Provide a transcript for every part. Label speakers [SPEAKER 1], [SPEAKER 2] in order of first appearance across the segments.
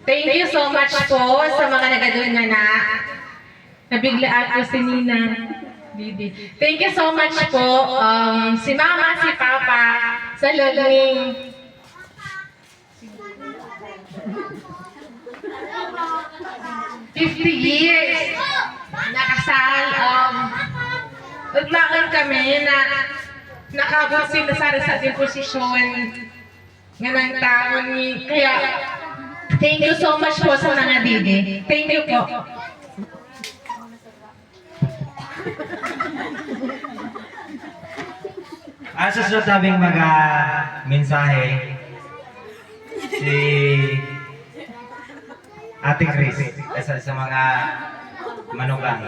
[SPEAKER 1] Thank you so much po sa mga nagadun na nabiglaan ko si Nina. Didi. Thank you so much po. Si Mama, si Papa, sa loob 50 years nakasal. Naglakan kami na nakabot sila sa ating posisyon nga ng taon ni. Kaya, thank you so much po sa mga didi. Thank you po.
[SPEAKER 2] Susunod naming mga mensahe si Ate Chris sa mga manugang.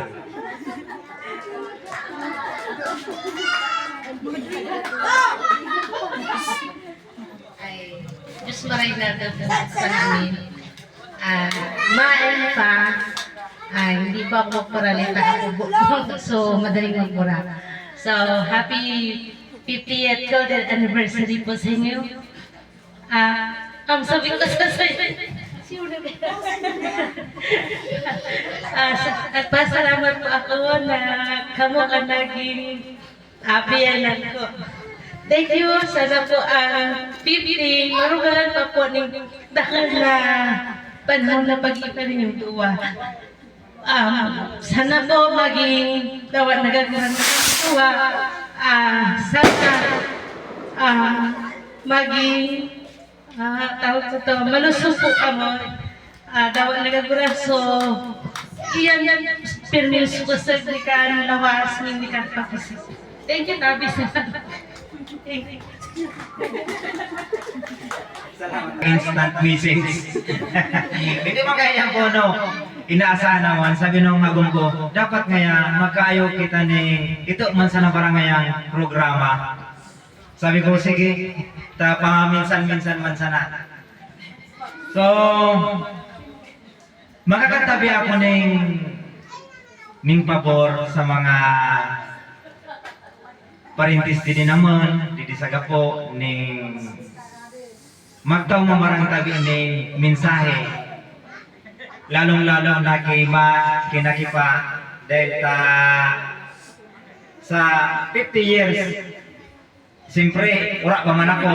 [SPEAKER 3] Ay, Diyos maray na sa namin. Main pa, hindi pa ako paralita ako. So, madaling magmura. So, happy 50th golden anniversary po sa inyo. Sabi ko sa pasalamat po ako na kamo ka naging abiyanan ko. Thank you. Sana po 50, marugalan pa po ng dahil na panahon na pag-ipa ninyong tuwa. Sana po maging dapat nagagawa ng tuwa. Sana maging tawag ko to, malusog po kamo. Dapat nagagawa. So, iyan permis ko sa dikan lawas ng dikan pakisip. Thank you, Tabi. Thank you.
[SPEAKER 2] Instant message. Hindi mo kaya po, no? Inaasahan naman, sabi nung agong ko, dapat ngaya magkaayo kita ni ito man sa nabarangayang programa. Sabi ko, sige, minsan-minsan man sana. So, makakatabi ako ning pabor sa mga parintis din naman, di sa gapo, ning magtaw mamarang tabi ning mensahe. Lalong-lalo na kinakipa dahil sa 50 years, siyempre, ura pa man ako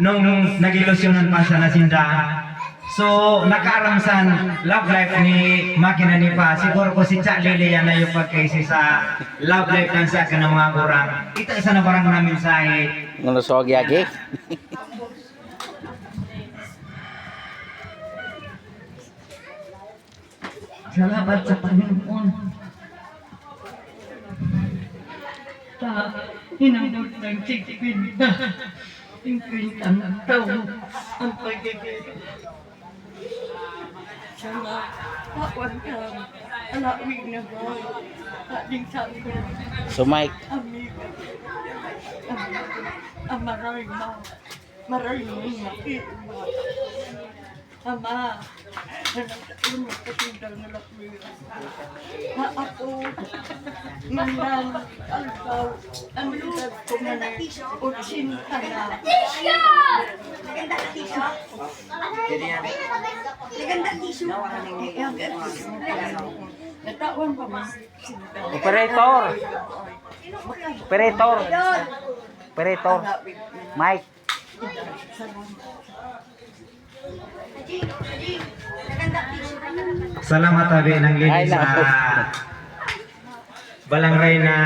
[SPEAKER 2] nung nag-ilusyonan pa sa nasinda. So, nakaaramsan love life ni Makina ni Pa. Siguro ko si Cha Lilian na yung pagkaisi sa love life ng sa kanang mga kurang. Ito isa na parang namin sa
[SPEAKER 4] Ngunusog yagi.
[SPEAKER 3] Salamat sa Panginoon. Hinamot ng tigpin na ang taon ang pagiging. Sana, pakwan ka, alawin na ba? Ating sabi,
[SPEAKER 4] So Mike,
[SPEAKER 3] amigo, ang maraming makima. Ama, yung magpatindang na lakwira. Na ako, manang albaw, ang edad ko man ay 80 na.
[SPEAKER 5] Maganda na tissue. Maganda tissue.
[SPEAKER 3] Natawan pa man.
[SPEAKER 4] operator. Operator. Operator. Mike.
[SPEAKER 5] Maganda tissue.
[SPEAKER 2] salamat tabi ng
[SPEAKER 4] Ay,
[SPEAKER 2] linis sa
[SPEAKER 4] naku.
[SPEAKER 2] balangray na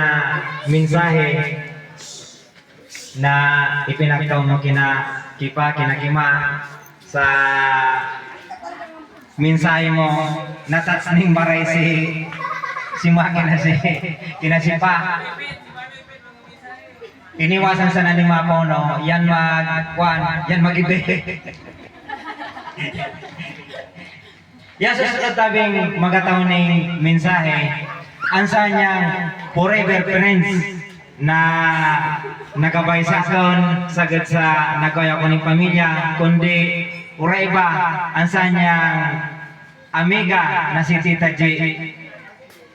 [SPEAKER 2] mensahe na ipinaktaw mo kinakima sa mensahe mo natats ning maray si Makina kinasipa iniwasan sa naning mga pono yan mag-ibe. Yan susunod tabing magataon ng mensahe ansa niyang forever friends na nagabay sa akon sagad sa nagaya ko ng pamilya kundi uray ba ansa niyang amiga na si Tita J.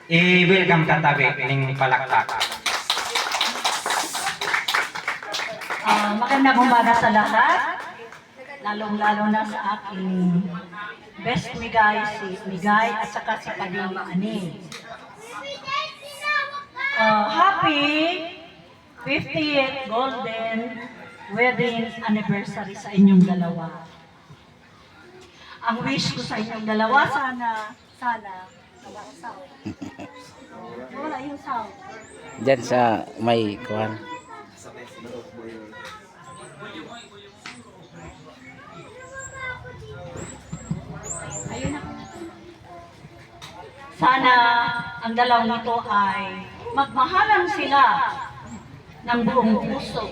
[SPEAKER 2] I-welcome katabi ng palakpak.
[SPEAKER 6] Magandang umaga sa lahat. lalong-lalo na sa aking best Migay, si Migay at saka si Pading Ani. Happy 50th Golden Wedding Anniversary sa inyong dalawa. Ang wish ko sa inyong dalawa, sana, wala ang sound. Wala yung sound.
[SPEAKER 4] Diyan sa may kuhan.
[SPEAKER 6] Ayun na. Sana ang dalawang ito ay magmahalan sila ng buong puso.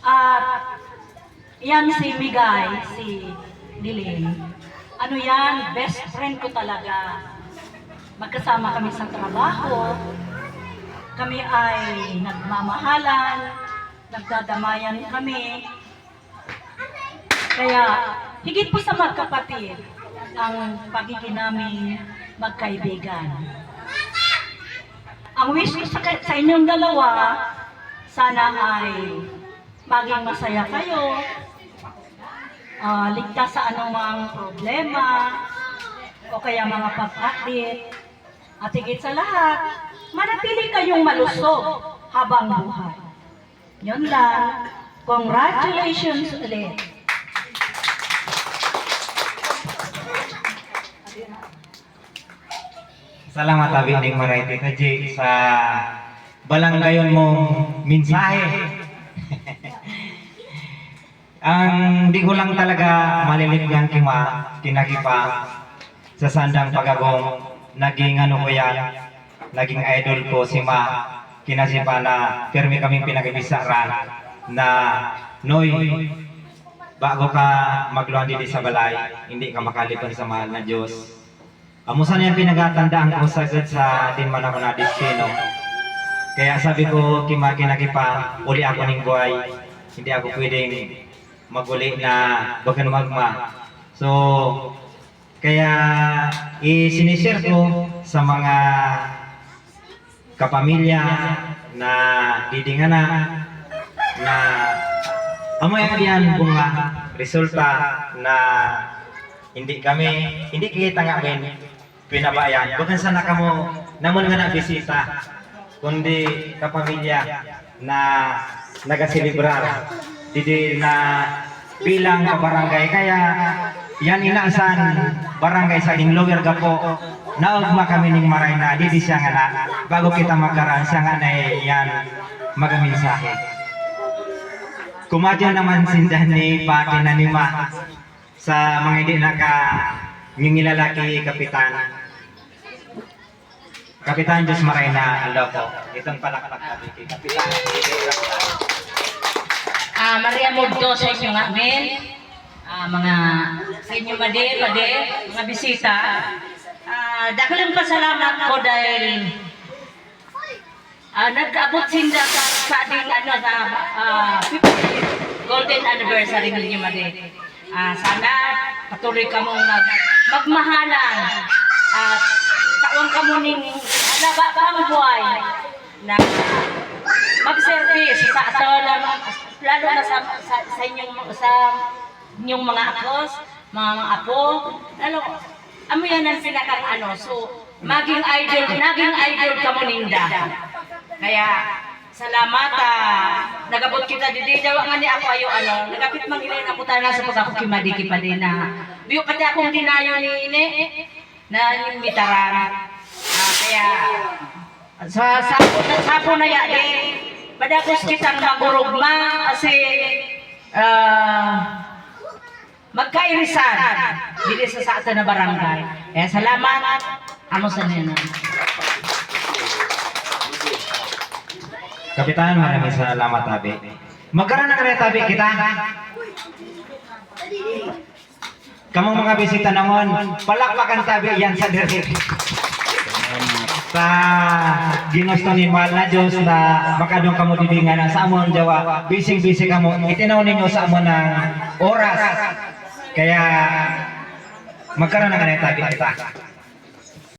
[SPEAKER 6] At yan si Migay, si Dilim. Ano yan, best friend ko talaga. Magkasama kami sa trabaho. Kami ay nagmamahalan, nagdadamayan kami. Kaya higit po sa magkapatid ang pagiging namin magkaibigan. Ang wish ko sa inyong dalawa, sana ay maging masaya kayo, ligtas sa anumang problema, o kaya mga pag-akit, at higit sa lahat, manatili kayong malusog habang buhay. Yun lang. Congratulations ulit.
[SPEAKER 2] Salamat abi ning Marayti Kaji sa balanggayon mong mensahe. Ang di ko lang talaga maliligyan kinagipa sa sandang pagagong naging ano ko yan, naging idol ko si Ma kinasipa na firme kaming pinag-ibisaran na Noy, bago ka magluan dito sa balay, hindi ka makalipan sa mahal na Diyos. Amusan yung pinagatandaan ko sagad sa atin man ako na destino. Kaya sabi ko, kinagipa, uli ako ning buhay. Hindi ako pwedeng maguli na bagan magma. So, kaya isinishare ko sa mga kapamilya na didingan na amoy yan bunga resulta na hindi kita nga pinabayaan. Bukan sana kamo namon nga na bisita kundi kapamilya na nagasilibrar didi na bilang kabarangay. Kaya yan inaasan barangay sa Inlower Gapo naugma kami ning maray na didi siya nga na bago kita magkaroon siya nga na yan magamisahe. Kumadya naman sindan ni pakinanima sa mga hindi ngilalaki kapitan. Kapitan Diyos Maray na alo po. Itong palakpak natin kay Kapitan.
[SPEAKER 3] Maria Mugdo sa inyo nga, men. Mga sa inyo mga bisita. Dakalang pasalamat ko dahil nag-abot sinda sa ating sa 50th Golden Anniversary ninyo, made. Sana patuloy ka mong magmahalan at taon ka mo ning alaba pang buhay na mag-service sa ato lalo na sa inyong mga akos, mga apo, lalo amo yan ang pinakang so naging idol ka mo ninda. Kaya salamat, nagabot kita didi daw nga ni ako ayo nagapit mangilay na putana sa pagako kimadi din na biyo pati akong dinayo ni ini na yung mitaran. Kaya sa sapo na ya padakos kitang magurugma kasi magkairisan dili sa ato na barangay. Kaya salamat amo sa nena.
[SPEAKER 2] Kapitan, maraming salamat, Tabi. Magkaroon na kaya, Tabi, kita. Kamong mga bisita naman, palakpakan, Tabi, yan sa direct. Sa ginusto ni mahal na Diyos na makadong kamo didingan sa amon Jawa, bising-bising kamo, itinaw ninyo sa amon ng oras. Kaya, magkaroon na kaya, Tabi, kita.